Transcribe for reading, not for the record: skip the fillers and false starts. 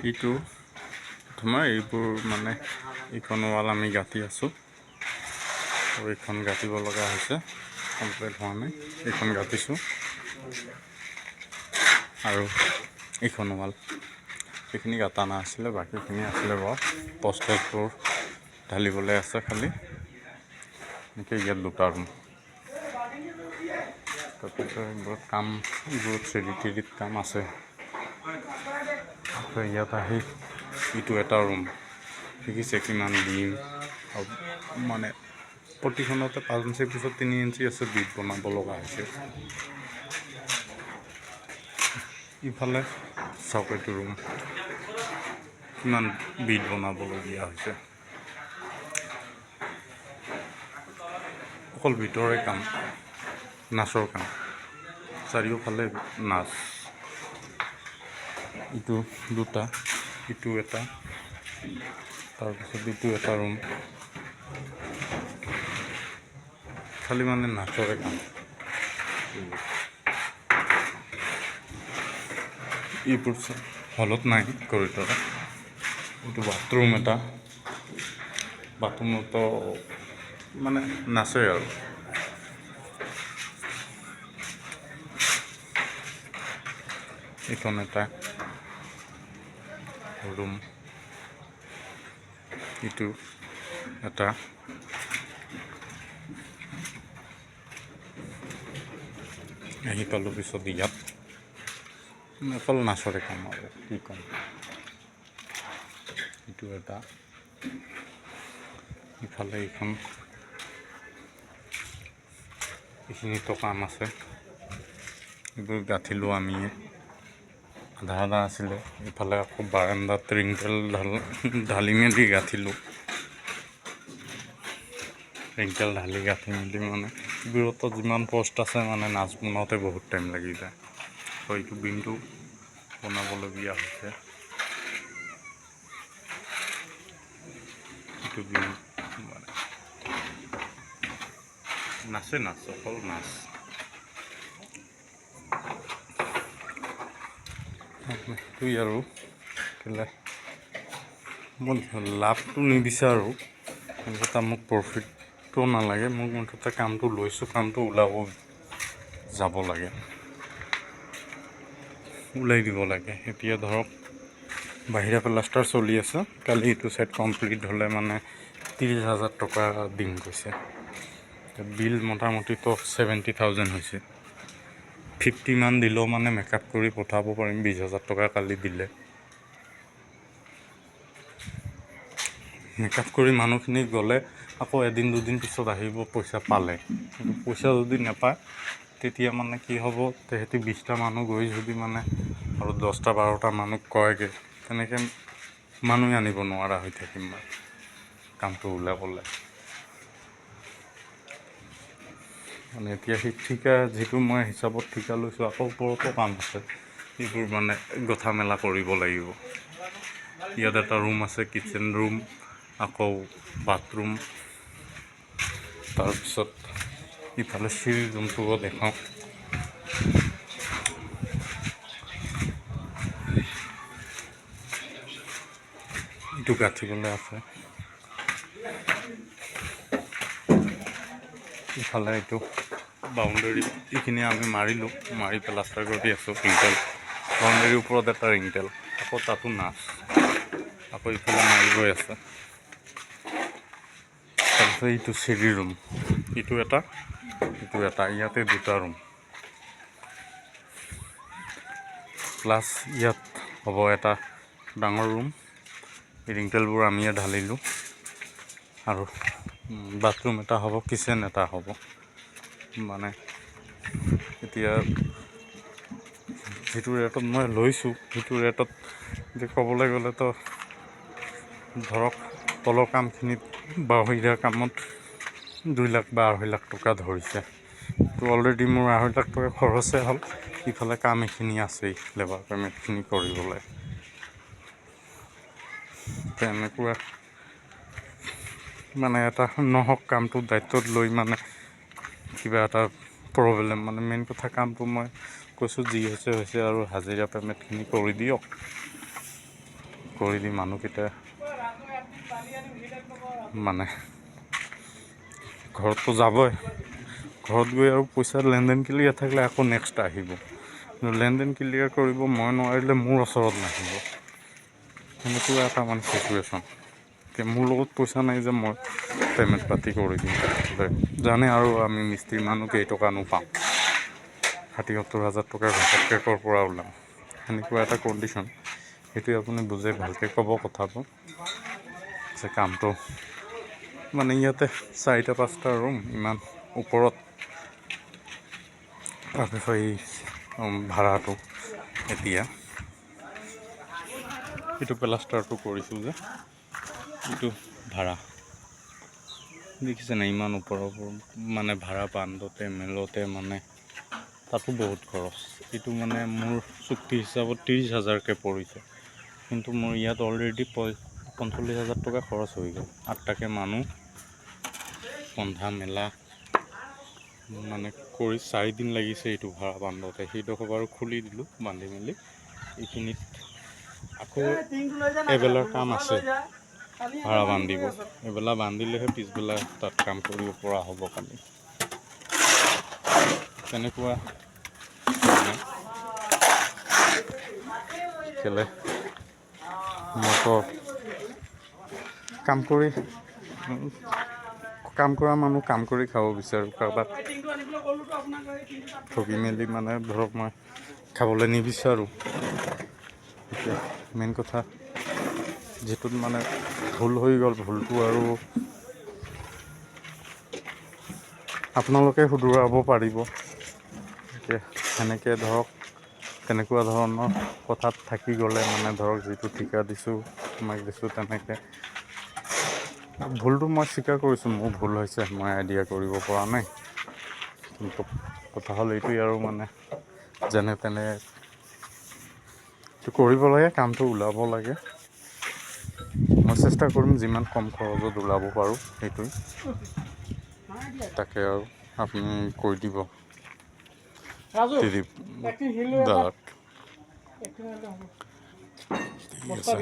এইটো তোমাৰ এইবোৰ মানে এইখন ৱাল আমি গাঁঠি আছোঁ আৰু এইখন গাঁঠিব লগা হৈছে, কমপ্লিট হোৱা নাই। এইখন গাঁঠিছোঁ আৰু এইখন ৱাল এইখিনি গাঁঠা নাছিলে, বাকীখিনি আছিলে বাৰু। পষ্টবোৰ ঢালিবলৈ আছে খালি। এনেকৈ ইয়াত দুটা ৰুম। তাৰপিছত এইবোৰত কাম, এইবোৰত চিৰিত কাম আছে। ইয়াত আহি ইটো এটা ৰুম দেখিছে কিমান দিন মানে প্ৰতিখনতে 5 ইঞ্চিৰ পিছত 3 ইঞ্চি আছে বিট বনাব লগা হৈছে। ইফালে চাওক এইটো ৰুম কিমান বিট বনাবলগীয়া হৈছে। অকল ভিতৰৰে কাম, নাচৰ কাম, চাৰিওফালে নাচ। ইটো দুটা, ইটো এটা, তাৰপিছত ইটো এটা ৰুম, খালি মানে নাচৰে কাম। এইবোৰ হলত নাই, কৰিডৰত। এইটো বাথৰুম এটা, বাথৰুমতো মানে নাচে আৰু। এইখন এটা ৰুম, ইটো এটা, আহি পালোঁ পিছত ইয়াত অকল নাচৰে কাম আৰু কি ক'ম। ইটো এটা, ইফালে এইখন, এইখিনিতো কাম আছে। এইবোৰ গাঁঠিলোঁ আমিয়ে, আধা আধা আছিলে। ইফালে আকৌ বাৰাণ্ডাত ৰিংটেল ঢালি মেলি গাঁঠিলোঁ। ৰিংটেল ঢালি গাঁঠি মেলি মানে বিৰত যিমান পষ্ট আছে মানে নাচ বনাওঁতে বহুত টাইম লাগি যায়। তো এইটো বিমটো বনাবলগীয়া হৈছে। এইটো বিম মানে নাচে নাচ, অকল নাচ। সেইটোৱেই আৰু কেলে মই লাভটো নিবিচাৰোঁ, মুঠতে মোক প্ৰফিটটো নালাগে। মোক মুঠতে কামটো লৈছোঁ, কামটো ওলাব যাব লাগে, ওলাই দিব লাগে। এতিয়া ধৰক বাহিৰা প্লাষ্টাৰ চলি আছে, কালি এইটো ছাইড কমপ্লিট হ'লে মানে 30,000 টকা দিম কৈছে। বিল মোটামুটিতো 70,000 হৈছে। 50 মান দিলেও মানে মেকআপ কৰি পঠাব পাৰিম। 20,000 টকা কালি দিলে। মেকআপ কৰি মানুহখিনি গ'লে আকৌ এদিন দুদিন পিছত আহিব পইচা পালে। কিন্তু পইচা যদি নাপায় তেতিয়া মানে কি হ'ব, তেহেঁতি 20টা মানুহ গৈ যদি মানে আৰু 10টা 12টা মানুহ কয়গৈ, তেনেকৈ মানুহে আনিব নোৱাৰা হৈ থাকিম মই কামটো ওলাবলৈ। মানে এতিয়া সেই ঠিকা যিটো মই হিচাপত ঠিকা লৈছোঁ, আকৌ ওপৰতো কাম আছে। এইবোৰ মানে গঠা মেলা কৰিব লাগিব। ইয়াত এটা ৰুম আছে, কিটচেন ৰুম, আকৌ বাথৰুম, তাৰপিছত ইফালে চিৰি ৰুমটোও দেখাওঁ। এইটো গাঁঠিবলৈ আছে। ইফালে এইটো বাউণ্ডেৰী, এইখিনি আমি মাৰিলোঁ, মাৰি প্লাষ্টাৰ কৰি আছোঁ। ৰিংটেল বাউণ্ডেৰীৰ ওপৰত এটা ৰিংটেল, আকৌ তাতো নাচ, আকৌ ইফালে মাৰি গৈ আছে। তাৰপিছত এইটো চিৰি ৰুম, ইটো এটা, ইটো এটা, ইয়াতে দুটা ৰুম, প্লাছ ইয়াত হ'ব এটা ডাঙৰ ৰুম। ৰিংটেলবোৰ আমিয়ে ঢালিলোঁ আৰু বাথৰুম এটা হ'ব, কিচেন এটা হ'ব। মানে এতিয়া যিটো ৰেটত মই লৈছোঁ, সেইটো ৰেটত যে ক'বলৈ গ'লেতো ধৰক তলৰ কামখিনিত বাহিৰা কামত 2 লাখ বা 2.5 লাখ টকা ধৰিছে। তো অলৰেডি মোৰ 2.5 লাখ টকা খৰচে হ'ল। ইফালে কাম এইখিনি আছেই, লেবাৰ পেমেণ্টখিনি কৰিবলৈ। তেনেকুৱা মানে এটা নহওক, কামটো দায়িত্বত লৈ মানে কিবা এটা প্ৰব্লেম, মানে মেইন কথা কামটো মই কৈছোঁ যি হৈছে হৈছে আৰু হাজিৰা পেমেণ্টখিনি কৰি দিয়ক। কৰি দি মানুহকেইটা মানে ঘৰততো যাবই, ঘৰত গৈ আৰু পইচা লেনদেন ক্লিয়াৰ থাকিলে আকৌ নেক্সট আহিব, কিন্তু লেনদেন ক্লিয়াৰ কৰিব মই নোৱাৰিলে মোৰ ওচৰত নাহিব। সেনেকুৱা এটা মানে চিটুৱেশ্যন। মোৰ লগত পইচা নাই যে মই পে'মেণ্ট পাতি কৰি দিম, জানে আৰু আমি মিস্ত্ৰী মানুহ কেইটকানো পাওঁ, 60,000-70,000 টকা ঘপককৈ ক'ৰ পৰা ওলাম, সেনেকুৱা এটা কণ্ডিশ্যন। সেইটোৱে আপুনি বুজে ভালকৈ ক'ব কথাটো, যে কামটো মানে ইয়াতে 4-5টা ৰুম ইমান ওপৰত, তাৰপিছত এই ভাড়াটো এতিয়া এইটো প্লাষ্টাৰটো কৰিছোঁ যে এইটো ভাড়া দেখিছে নাই, ইমান ওপৰৰ মানে ভাড়া বান্ধোতে মেলোতে মানে তাতো বহুত খৰচ। এইটো মানে মোৰ চুক্তি হিচাপত 30,000কৈ পৰিছে, কিন্তু মোৰ ইয়াত অলৰেডি 45,000 টকা খৰচ হৈ গ'ল। 8টাকৈ মানুহ বন্ধা মেলা মানে কৰি 4 দিন লাগিছে এইটো ভাড়া বান্ধোতে। সেইডোখৰ বাৰু খুলি দিলোঁ বান্ধি মেলি, এইখিনিত আকৌ এবেলাৰ কাম আছে ভাড়া বান্ধিব, এবেলা বান্ধিলেহে পিছবেলা তাত কাম কৰিব পৰা হ'ব কালি। তেনেকুৱা কেলে মইতো কাম কৰা মানুহ কাম কৰি খাব বিচাৰোঁ, কাৰোবাক ঠগি মেলি মানে ধৰক মই খাবলৈ নিবিচাৰোঁ। এতিয়া মেইন কথা যিটোত মানে ভুল হৈ গ'ল, ভুলটো আৰু আপোনালোকে শুধৰাব পাৰিব। এতিয়া সেনেকৈ ধৰক তেনেকুৱা ধৰণৰ কথাত থাকি গ'লে মানে ধৰক যিটো ঠিকা দিছোঁ তোমাক দিছোঁ, তেনেকৈ ভুলটো মই স্বীকাৰ কৰিছোঁ, মোৰ ভুল হৈছে, মই আইডিয়া কৰিব পৰা নাই। কিন্তু কথা হ'ল এইটোৱেই আৰু মানে যেনে তেনে কৰিব লাগে, কামটো ওলাব লাগে। মই চেষ্টা কৰিম যিমান কম খৰচত ওলাব পাৰোঁ, সেইটোৱে তাকে আৰু আপুনি কৈ দিব দাদাক। ঠিক আছে।